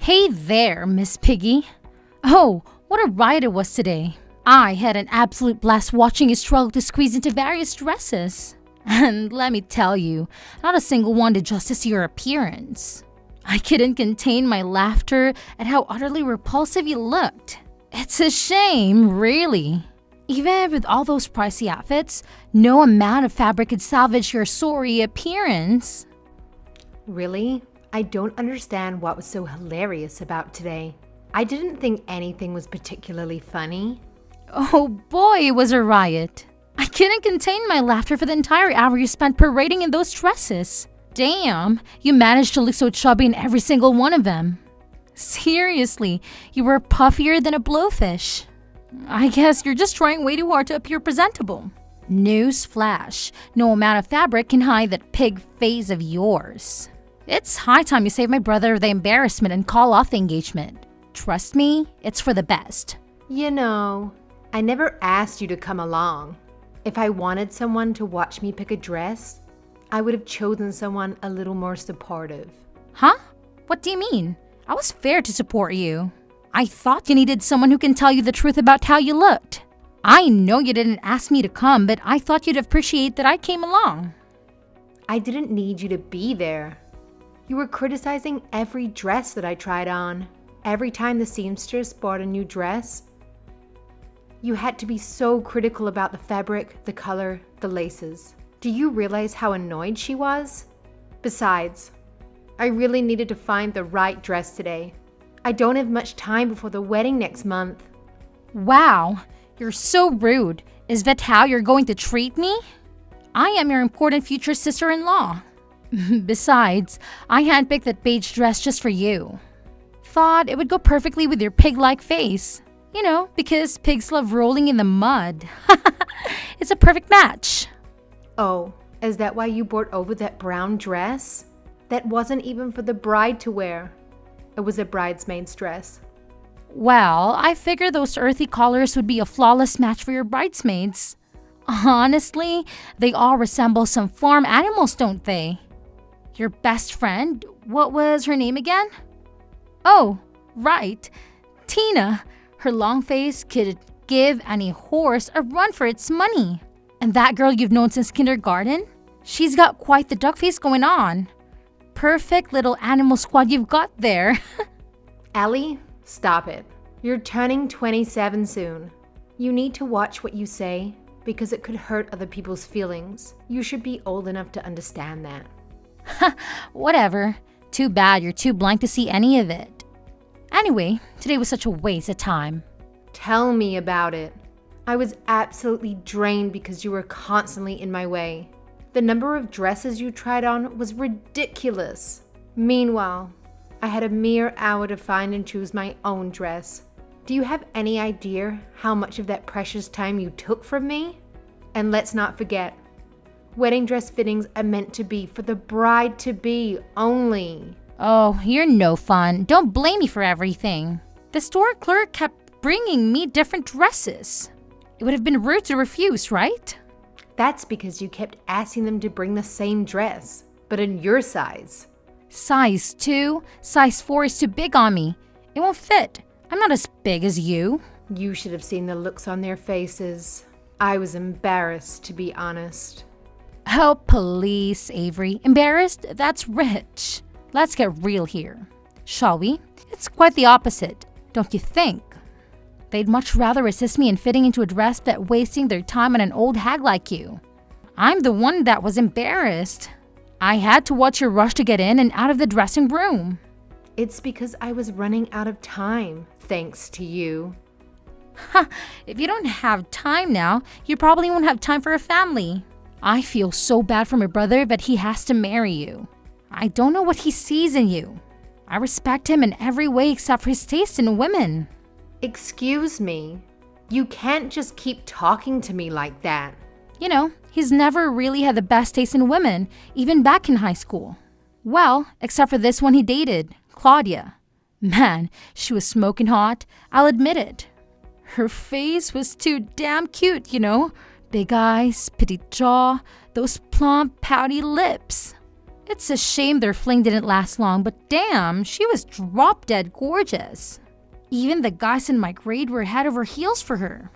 Hey there, Miss Piggy. Oh, what a ride it was today. I had an absolute blast watching you struggle to squeeze into various dresses. And let me tell you, not a single one did justice to your appearance. I couldn't contain my laughter at how utterly repulsive you looked. It's a shame, really. Even with all those pricey outfits, no amount of fabric could salvage your sorry appearance. Really? I don't understand what was so hilarious about today. I didn't think anything was particularly funny. Oh boy, it was a riot. I couldn't contain my laughter for the entire hour you spent parading in those dresses. Damn, you managed to look so chubby in every single one of them. Seriously, you were puffier than a blowfish. I guess you're just trying way too hard to appear presentable. Newsflash, no amount of fabric can hide that pig face of yours. It's high time you save my brother the embarrassment and call off the engagement. Trust me, it's for the best. You know, I never asked you to come along. If I wanted someone to watch me pick a dress, I would have chosen someone a little more supportive. Huh? What do you mean? I was fair to support you. I thought you needed someone who can tell you the truth about how you looked. I know you didn't ask me to come, but I thought you'd appreciate that I came along. I didn't need you to be there. You were criticizing every dress that I tried on. Every time the seamstress bought a new dress, you had to be so critical about the fabric, the color, the laces. Do you realize how annoyed she was? Besides, I really needed to find the right dress today. I don't have much time before the wedding next month. Wow, you're so rude. Is that how you're going to treat me? I am your important future sister-in-law. Besides, I handpicked that beige dress just for you. Thought it would go perfectly with your pig-like face. You know, because pigs love rolling in the mud. It's a perfect match. Oh, is that why you brought over that brown dress? That wasn't even for the bride to wear. It was a bridesmaid's dress. Well, I figured those earthy colors would be a flawless match for your bridesmaids. Honestly, they all resemble some farm animals, don't they? Your best friend, what was her name again? Oh, right, Tina. Her long face could give any horse a run for its money. And that girl you've known since kindergarten? She's got quite the duck face going on. Perfect little animal squad you've got there. Ellie, stop it. You're turning 27 soon. You need to watch what you say because it could hurt other people's feelings. You should be old enough to understand that. Whatever. Too bad you're too blank to see any of it. Anyway, today was such a waste of time. Tell me about it. I was absolutely drained because you were constantly in my way. The number of dresses you tried on was ridiculous. Meanwhile, I had a mere hour to find and choose my own dress. Do you have any idea how much of that precious time you took from me? And let's not forget, wedding dress fittings are meant to be for the bride-to-be only. Oh, you're no fun. Don't blame me for everything. The store clerk kept bringing me different dresses. It would have been rude to refuse, right? That's because you kept asking them to bring the same dress, but in your size. Size 2? Size 4 is too big on me. It won't fit. I'm not as big as you. You should have seen the looks on their faces. I was embarrassed, to be honest. Oh, please, Avery. Embarrassed? That's rich. Let's get real here. Shall we? It's quite the opposite, don't you think? They'd much rather assist me in fitting into a dress than wasting their time on an old hag like you. I'm the one that was embarrassed. I had to watch your rush to get in and out of the dressing room. It's because I was running out of time, thanks to you. Ha! If you don't have time now, you probably won't have time for a family. I feel so bad for my brother that he has to marry you. I don't know what he sees in you. I respect him in every way except for his taste in women. Excuse me. You can't just keep talking to me like that. You know, he's never really had the best taste in women, even back in high school. Well, except for this one he dated, Claudia. Man, she was smoking hot, I'll admit it. Her face was too damn cute, you know? Big eyes, petite jaw, those plump, pouty lips. It's a shame their fling didn't last long, but damn, she was drop-dead gorgeous. Even the guys in my grade were head over heels for her.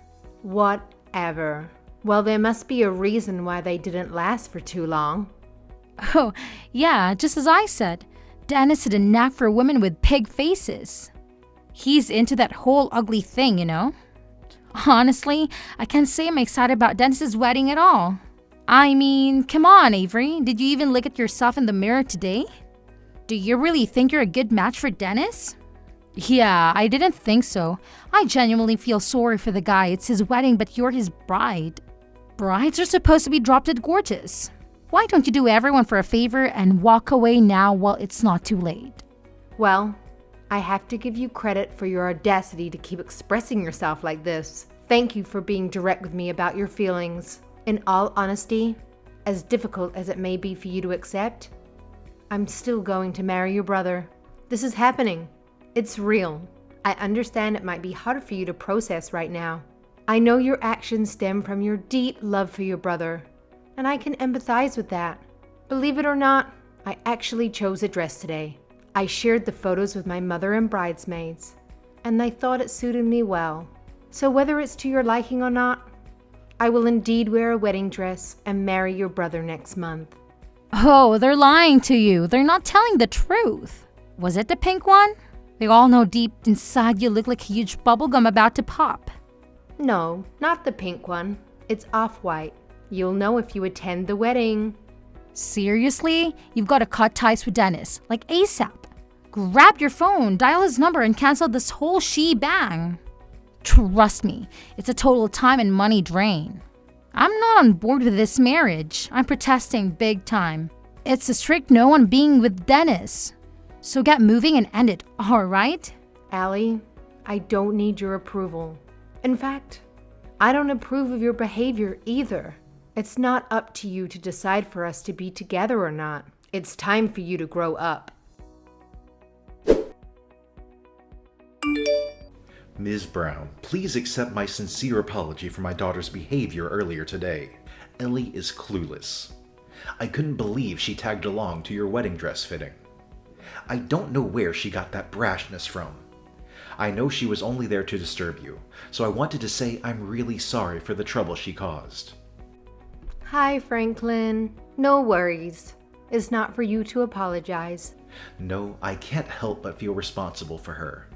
Whatever. Well, there must be a reason why they didn't last for too long. Oh, yeah, just as I said, Dennis had a knack for women with pig faces. He's into that whole ugly thing, you know? Honestly, I can't say I'm excited about Dennis's wedding at all. I mean, come on, Avery, did you even look at yourself in the mirror today? Do you really think you're a good match for Dennis? Yeah, I didn't think so. I genuinely feel sorry for the guy. It's his wedding, but you're his bride. Brides are supposed to be drop-dead gorgeous. Why don't you do everyone for a favor and walk away now while it's not too late? Well, I have to give you credit for your audacity to keep expressing yourself like this. Thank you for being direct with me about your feelings. In all honesty, as difficult as it may be for you to accept, I'm still going to marry your brother. This is happening. It's real. I understand it might be hard for you to process right now. I know your actions stem from your deep love for your brother, and I can empathize with that. Believe it or not, I actually chose a dress today. I shared the photos with my mother and bridesmaids, and they thought it suited me well. So whether it's to your liking or not, I will indeed wear a wedding dress and marry your brother next month. Oh, they're lying to you. They're not telling the truth. Was it the pink one? They all know deep inside you look like a huge bubblegum about to pop. No, not the pink one. It's off-white. You'll know if you attend the wedding. Seriously? You've got to cut ties with Dennis, like ASAP. Grab your phone, dial his number, and cancel this whole shebang. Trust me, it's a total time and money drain. I'm not on board with this marriage. I'm protesting big time. It's a strict no on being with Dennis. So get moving and end it, alright? Allie, I don't need your approval. In fact, I don't approve of your behavior either. It's not up to you to decide for us to be together or not. It's time for you to grow up. Ms. Brown, please accept my sincere apology for my daughter's behavior earlier today. Ellie is clueless. I couldn't believe she tagged along to your wedding dress fitting. I don't know where she got that brashness from. I know she was only there to disturb you, so I wanted to say I'm really sorry for the trouble she caused. Hi, Franklin. No worries. It's not for you to apologize. No, I can't help but feel responsible for her.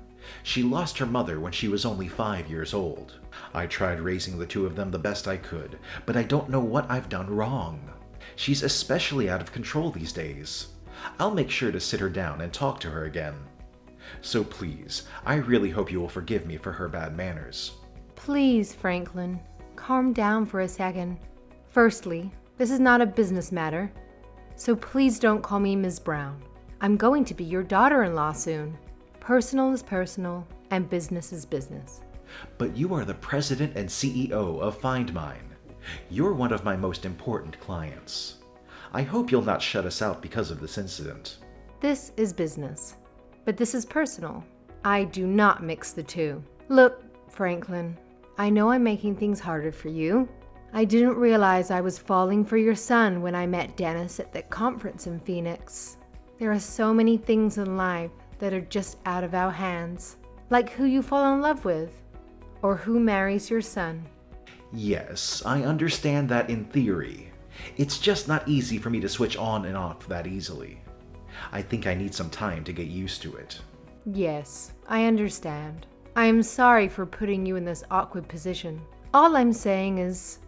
She lost her mother when she was only 5 years old. I tried raising the two of them the best I could, but I don't know what I've done wrong. She's especially out of control these days. I'll make sure to sit her down and talk to her again. So please, I really hope you will forgive me for her bad manners. Please, Franklin, calm down for a second. Firstly, this is not a business matter, so please don't call me Ms. Brown. I'm going to be your daughter-in-law soon. Personal is personal, and business is business. But you are the president and CEO of Find Mine. You're one of my most important clients. I hope you'll not shut us out because of this incident. This is business, but this is personal. I do not mix the two. Look, Franklin, I know I'm making things harder for you. I didn't realize I was falling for your son when I met Dennis at that conference in Phoenix. There are so many things in life that are just out of our hands, like who you fall in love with, or who marries your son. Yes, I understand that in theory. It's just not easy for me to switch on and off that easily. I think I need some time to get used to it. Yes, I understand. I am sorry for putting you in this awkward position. All I'm saying is,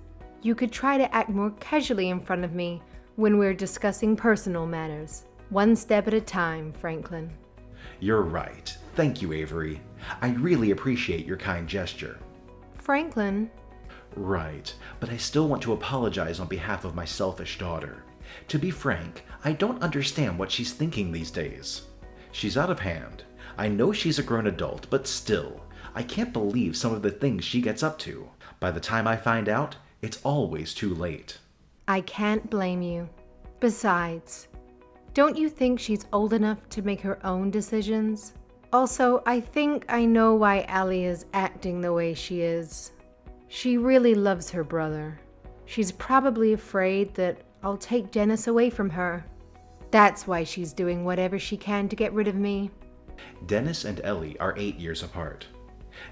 you could try to act more casually in front of me when we're discussing personal matters. One step at a time, Franklin. You're right. Thank you, Avery. I really appreciate your kind gesture. Franklin. Right, but I still want to apologize on behalf of my selfish daughter. To be frank, I don't understand what she's thinking these days. She's out of hand. I know she's a grown adult, but still, I can't believe some of the things she gets up to. By the time I find out, it's always too late. I can't blame you. Besides, don't you think she's old enough to make her own decisions? Also, I think I know why Allie is acting the way she is. She really loves her brother. She's probably afraid that I'll take Dennis away from her. That's why she's doing whatever she can to get rid of me. Dennis and Ellie are 8 years apart.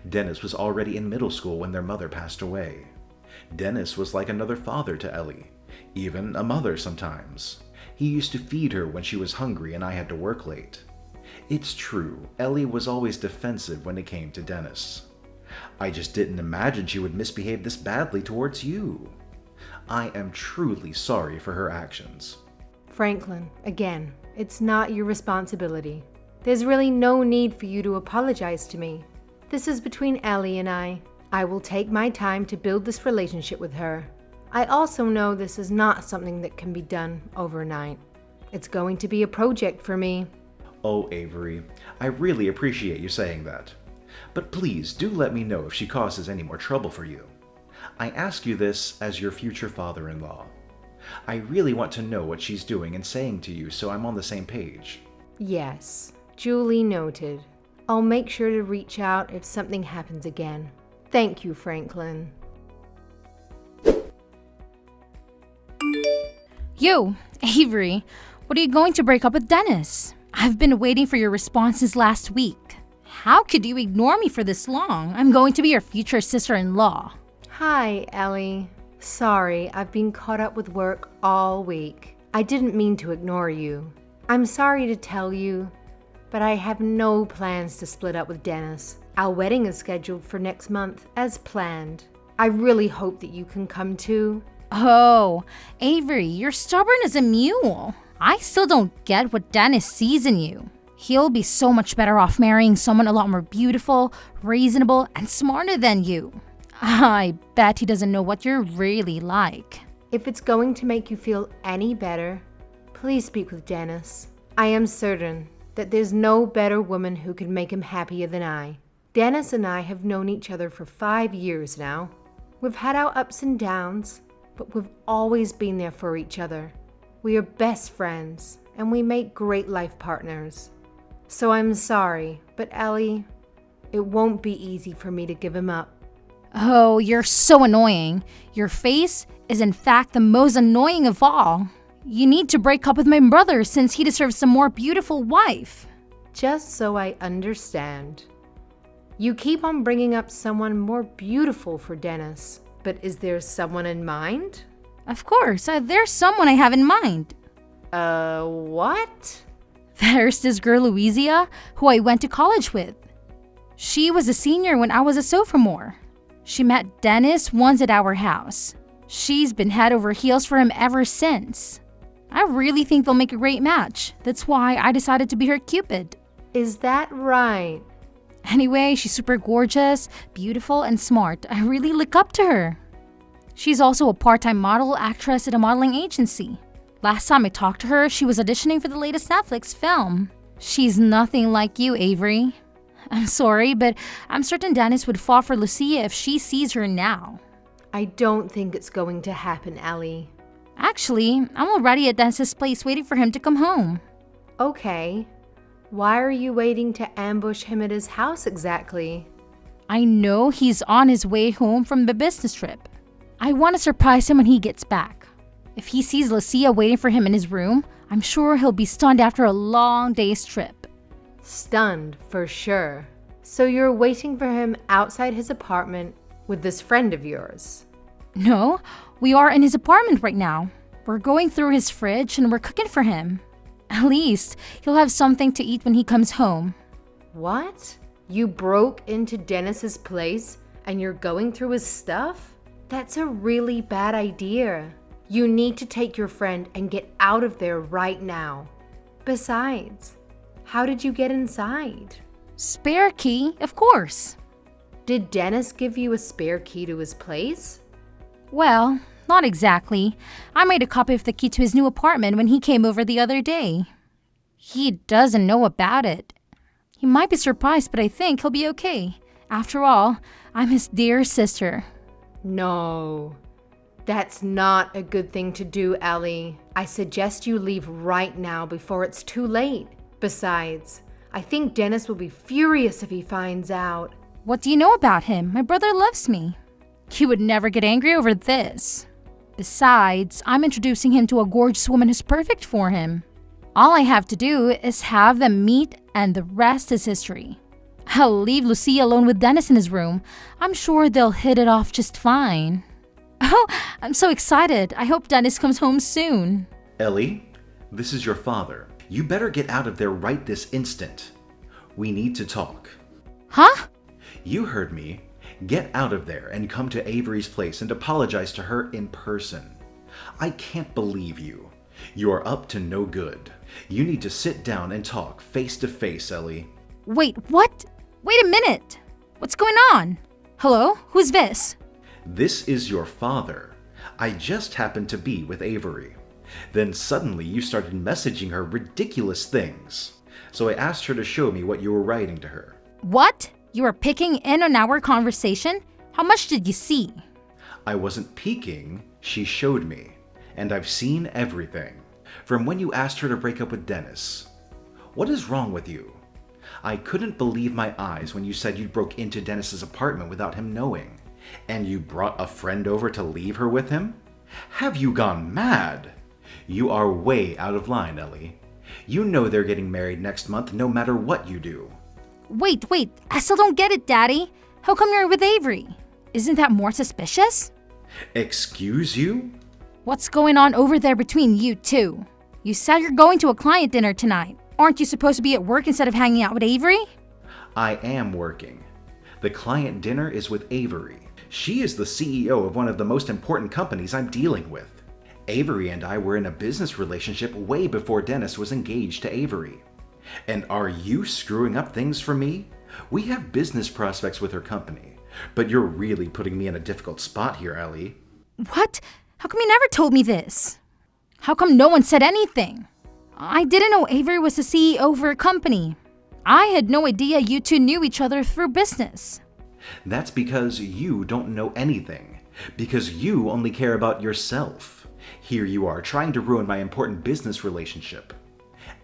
Dennis was already in middle school when their mother passed away. Dennis was like another father to Ellie, even a mother sometimes. He used to feed her when she was hungry and I had to work late. It's true, Ellie was always defensive when it came to Dennis. I just didn't imagine she would misbehave this badly towards you. I am truly sorry for her actions. Franklin, again, it's not your responsibility. There's really no need for you to apologize to me. This is between Ellie and I. I will take my time to build this relationship with her. I also know this is not something that can be done overnight. It's going to be a project for me. Oh, Avery, I really appreciate you saying that. But please do let me know if she causes any more trouble for you. I ask you this as your future father-in-law. I really want to know what she's doing and saying to you so I'm on the same page. Yes, duly noted. I'll make sure to reach out if something happens again. Thank you, Franklin. Yo, Avery, what are you going to break up with Dennis? I've been waiting for your response since last week. How could you ignore me for this long? I'm going to be your future sister-in-law. Hi, Ellie. Sorry, I've been caught up with work all week. I didn't mean to ignore you. I'm sorry to tell you, but I have no plans to split up with Dennis. Our wedding is scheduled for next month, as planned. I really hope that you can come too. Oh, Avery, you're stubborn as a mule. I still don't get what Dennis sees in you. He'll be so much better off marrying someone a lot more beautiful, reasonable, and smarter than you. I bet he doesn't know what you're really like. If it's going to make you feel any better, please speak with Dennis. I am certain that there's no better woman who could make him happier than I. Dennis and I have known each other for 5 years now. We've had our ups and downs, but we've always been there for each other. We are best friends, and we make great life partners. So I'm sorry, but Ellie, it won't be easy for me to give him up. Oh, you're so annoying. Your face is in fact the most annoying of all. You need to break up with my brother since he deserves a more beautiful wife. Just so I understand. You keep on bringing up someone more beautiful for Dennis, but is there someone in mind? Of course, there's someone I have in mind. What? There's this girl Louisa who I went to college with. She was a senior when I was a sophomore. She met Dennis once at our house. She's been head over heels for him ever since. I really think they'll make a great match. That's why I decided to be her Cupid. Is that right? Anyway, she's super gorgeous, beautiful, and smart. I really look up to her. She's also a part-time model actress at a modeling agency. Last time I talked to her, she was auditioning for the latest Netflix film. She's nothing like you, Avery. I'm sorry, but I'm certain Dennis would fall for Lucia if she sees her now. I don't think it's going to happen, Ellie. Actually, I'm already at Dennis's place waiting for him to come home. Okay. Why are you waiting to ambush him at his house exactly? I know he's on his way home from the business trip. I want to surprise him when he gets back. If he sees Lucia waiting for him in his room, I'm sure he'll be stunned after a long day's trip. Stunned, for sure. So you're waiting for him outside his apartment with this friend of yours? No, we are in his apartment right now. We're going through his fridge and we're cooking for him. At least, he'll have something to eat when he comes home. What? You broke into Dennis's place and you're going through his stuff? That's a really bad idea. You need to take your friend and get out of there right now. Besides, how did you get inside? Spare key, of course. Did Dennis give you a spare key to his place? Well, not exactly. I made a copy of the key to his new apartment when he came over the other day. He doesn't know about it. He might be surprised, but I think he'll be okay. After all, I'm his dear sister. No, that's not a good thing to do, Ellie. I suggest you leave right now before it's too late. Besides, I think Dennis will be furious if he finds out. What do you know about him? My brother loves me. He would never get angry over this. Besides, I'm introducing him to a gorgeous woman who's perfect for him. All I have to do is have them meet and the rest is history. I'll leave Lucia alone with Dennis in his room. I'm sure they'll hit it off just fine. Oh, I'm so excited. I hope Dennis comes home soon. Ellie, this is your father. You better get out of there right this instant. We need to talk. Huh? You heard me. Get out of there and come to Avery's place and apologize to her in person. I can't believe you. You are up to no good. You need to sit down and talk face to face, Ellie. Wait, what? Wait a minute. What's going on? Hello? Who's this? This is your father. I just happened to be with Avery. Then suddenly you started messaging her ridiculous things. So I asked her to show me what you were writing to her. What? You were picking in on our conversation? How much did you see? I wasn't peeking, she showed me. And I've seen everything. From when you asked her to break up with Dennis. What is wrong with you? I couldn't believe my eyes when you said you broke into Dennis's apartment without him knowing. And you brought a friend over to leave her with him? Have you gone mad? You are way out of line, Ellie. You know they're getting married next month no matter what you do. Wait, I still don't get it, Daddy. How come you're with Avery? Isn't that more suspicious? Excuse you? What's going on over there between you two? You said you're going to a client dinner tonight. Aren't you supposed to be at work instead of hanging out with Avery? I am working. The client dinner is with Avery. She is the CEO of one of the most important companies I'm dealing with. Avery and I were in a business relationship way before Dennis was engaged to Avery. And are you screwing up things for me? We have business prospects with her company, but you're really putting me in a difficult spot here, Ellie. What? How come you never told me this? How come no one said anything? I didn't know Avery was the CEO of her company. I had no idea you two knew each other through business. That's because you don't know anything. Because you only care about yourself. Here you are trying to ruin my important business relationship.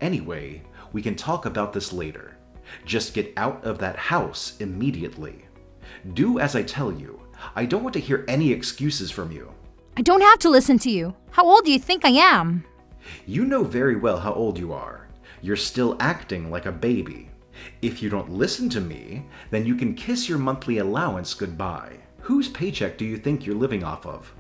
Anyway, we can talk about this later. Just get out of that house immediately. Do as I tell you. I don't want to hear any excuses from you. I don't have to listen to you. How old do you think I am? You know very well how old you are. You're still acting like a baby. If you don't listen to me, then you can kiss your monthly allowance goodbye. Whose paycheck do you think you're living off of?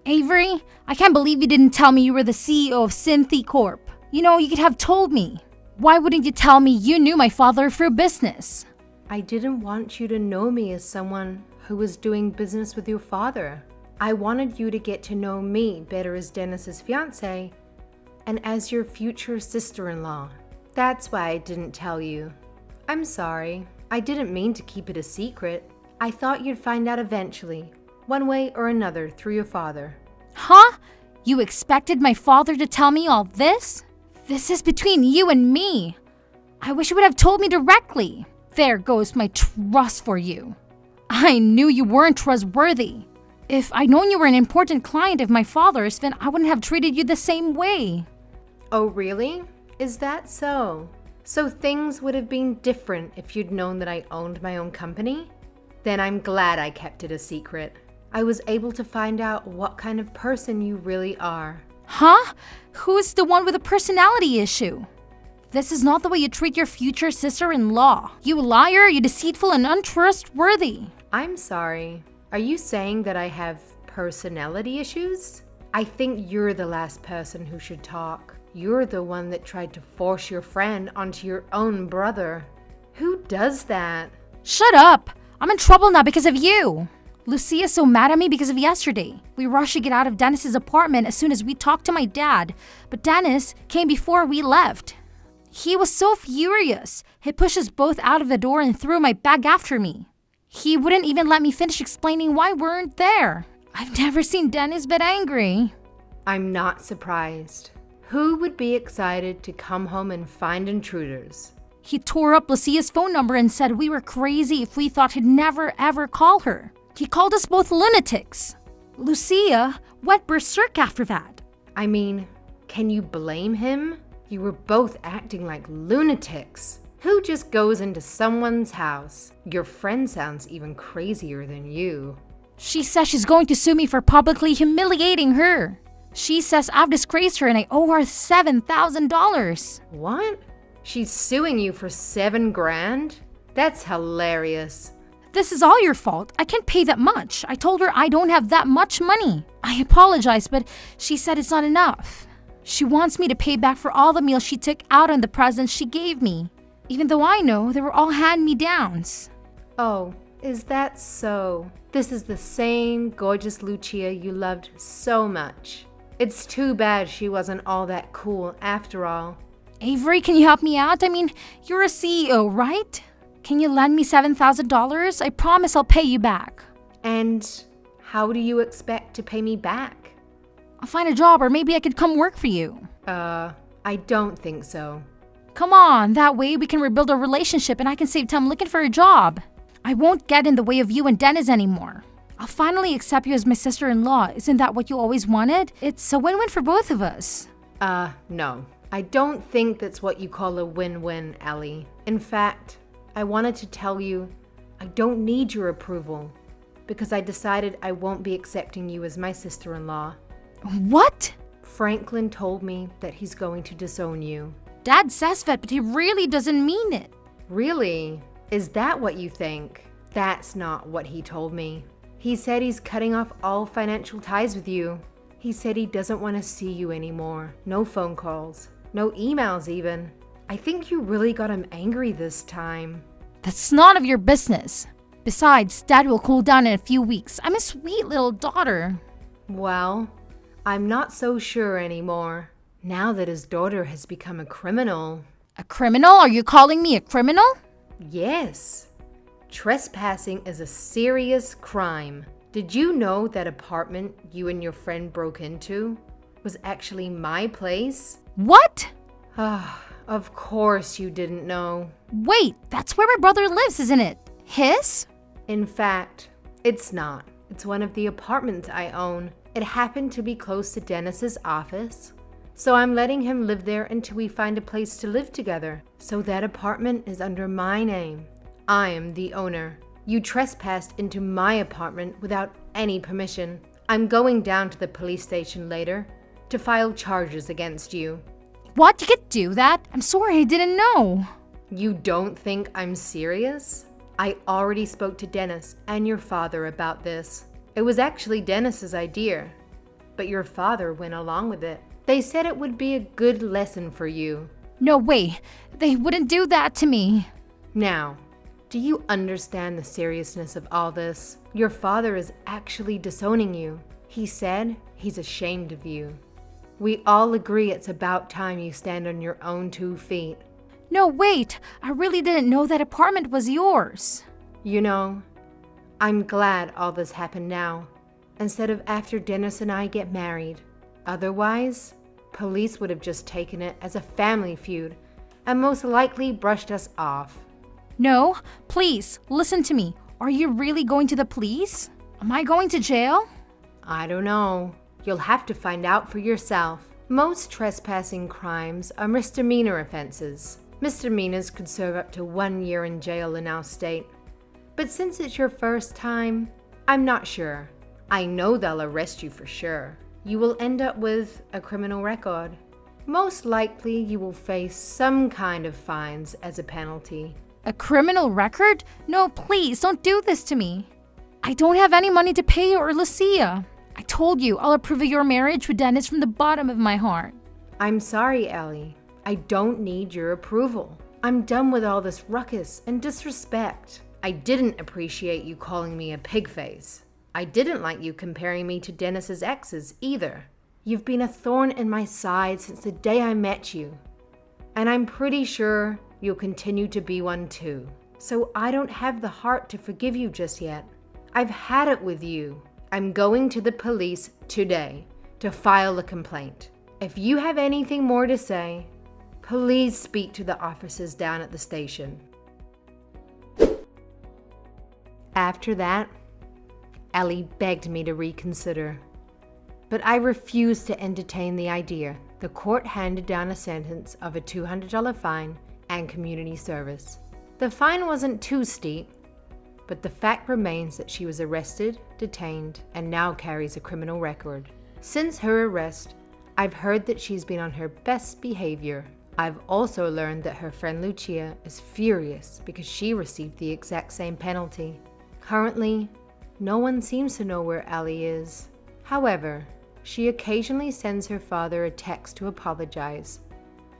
Avery, I can't believe you didn't tell me you were the CEO of Synthy Corp. You know, you could have told me. Why wouldn't you tell me you knew my father through business? I didn't want you to know me as someone who was doing business with your father. I wanted you to get to know me better as Dennis's fiancé and as your future sister-in-law. That's why I didn't tell you. I'm sorry. I didn't mean to keep it a secret. I thought you'd find out eventually, one way or another, through your father. Huh? You expected my father to tell me all this? This is between you and me. I wish you would have told me directly. There goes my trust for you. I knew you weren't trustworthy. If I'd known you were an important client of my father's, then I wouldn't have treated you the same way. Oh, really? Is that so? So things would have been different if you'd known that I owned my own company? Then I'm glad I kept it a secret. I was able to find out what kind of person you really are. Huh? Who's the one with a personality issue? This is not the way you treat your future sister-in-law. You liar, you deceitful and untrustworthy. I'm sorry. Are you saying that I have personality issues? I think you're the last person who should talk. You're the one that tried to force your friend onto your own brother. Who does that? Shut up! I'm in trouble now because of you. Lucia's so mad at me because of yesterday. We rushed to get out of Dennis's apartment as soon as we talked to my dad, but Dennis came before we left. He was so furious. He pushed us both out of the door and threw my bag after me. He wouldn't even let me finish explaining why we weren't there. I've never seen Dennis but angry. I'm not surprised. Who would be excited to come home and find intruders? He tore up Lucia's phone number and said we were crazy if we thought he'd never ever call her. He called us both lunatics. Lucia went berserk after that. I mean, can you blame him? You were both acting like lunatics. Who just goes into someone's house? Your friend sounds even crazier than you. She says she's going to sue me for publicly humiliating her. She says I've disgraced her and I owe her $7,000. What? She's suing you for $7,000? That's hilarious. This is all your fault. I can't pay that much. I told her I don't have that much money. I apologized, but she said it's not enough. She wants me to pay back for all the meals she took out on the presents she gave me, even though I know they were all hand-me-downs. Oh, is that so? This is the same gorgeous Lucia you loved so much. It's too bad she wasn't all that cool after all. Avery, can you help me out? I mean, you're a CEO, right? Can you lend me $7,000? I promise I'll pay you back. And how do you expect to pay me back? I'll find a job or maybe I could come work for you. I don't think so. Come on, that way we can rebuild our relationship and I can save time looking for a job. I won't get in the way of you and Dennis anymore. I'll finally accept you as my sister-in-law. Isn't that what you always wanted? It's a win-win for both of us. No. I don't think that's what you call a win-win, Ellie. In fact, I wanted to tell you I don't need your approval because I decided I won't be accepting you as my sister-in-law. What? Franklin told me that he's going to disown you. Dad says that, but he really doesn't mean it. Really? Is that what you think? That's not what he told me. He said he's cutting off all financial ties with you. He said he doesn't want to see you anymore. No phone calls. No emails even. I think you really got him angry this time. That's none of your business. Besides, Dad will cool down in a few weeks. I'm a sweet little daughter. Well, I'm not so sure anymore. Now that his daughter has become a criminal. A criminal? Are you calling me a criminal? Yes. Trespassing is a serious crime. Did you know that apartment you and your friend broke into was actually my place? What? Of course you didn't know. Wait, that's where my brother lives, isn't it? His? In fact, it's not. It's one of the apartments I own. It happened to be close to Dennis's office, so I'm letting him live there until we find a place to live together. So that apartment is under my name. I am the owner. You trespassed into my apartment without any permission. I'm going down to the police station later to file charges against you. What? You could do that? I'm sorry, I didn't know. You don't think I'm serious? I already spoke to Dennis and your father about this. It was actually Dennis's idea, but your father went along with it. They said it would be a good lesson for you. No way. They wouldn't do that to me. Now, do you understand the seriousness of all this? Your father is actually disowning you. He said he's ashamed of you. We all agree it's about time you stand on your own 2 feet. No, wait. I really didn't know that apartment was yours. You know, I'm glad all this happened now, instead of after Dennis and I get married. Otherwise, police would have just taken it as a family feud and most likely brushed us off. No, please, listen to me. Are you really going to the police? Am I going to jail? I don't know. You'll have to find out for yourself. Most trespassing crimes are misdemeanor offenses. Misdemeanors could serve up to 1 year in jail in our state. But since it's your first time, I'm not sure. I know they'll arrest you for sure. You will end up with a criminal record. Most likely you will face some kind of fines as a penalty. A criminal record? No, please, don't do this to me. I don't have any money to pay you or Lucia. I told you I'll approve of your marriage with Dennis from the bottom of my heart. I'm sorry, Ellie. I don't need your approval. I'm done with all this ruckus and disrespect. I didn't appreciate you calling me a pig face. I didn't like you comparing me to Dennis's exes either. You've been a thorn in my side since the day I met you. And I'm pretty sure you'll continue to be one too. So I don't have the heart to forgive you just yet. I've had it with you. I'm going to the police today to file a complaint. If you have anything more to say, please speak to the officers down at the station. After that, Ellie begged me to reconsider, but I refused to entertain the idea. The court handed down a sentence of a $200 fine and community service. The fine wasn't too steep, but the fact remains that she was arrested, detained, and now carries a criminal record. Since her arrest, I've heard that she's been on her best behavior. I've also learned that her friend Lucia is furious because she received the exact same penalty. Currently, no one seems to know where Ellie is. However, she occasionally sends her father a text to apologize,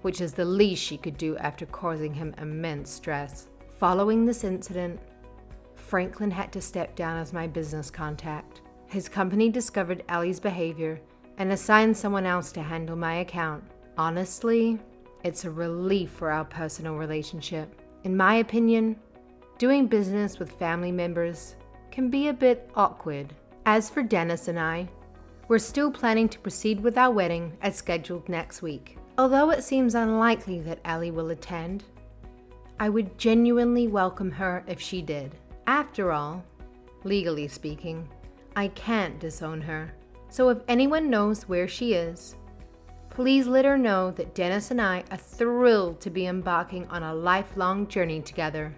which is the least she could do after causing him immense stress. Following this incident, Franklin had to step down as my business contact. His company discovered Ellie's behavior and assigned someone else to handle my account. Honestly, it's a relief for our personal relationship. In my opinion, doing business with family members can be a bit awkward. As for Dennis and I, we're still planning to proceed with our wedding as scheduled next week. Although it seems unlikely that Ellie will attend, I would genuinely welcome her if she did. After all, legally speaking, I can't disown her. So if anyone knows where she is, please let her know that Dennis and I are thrilled to be embarking on a lifelong journey together.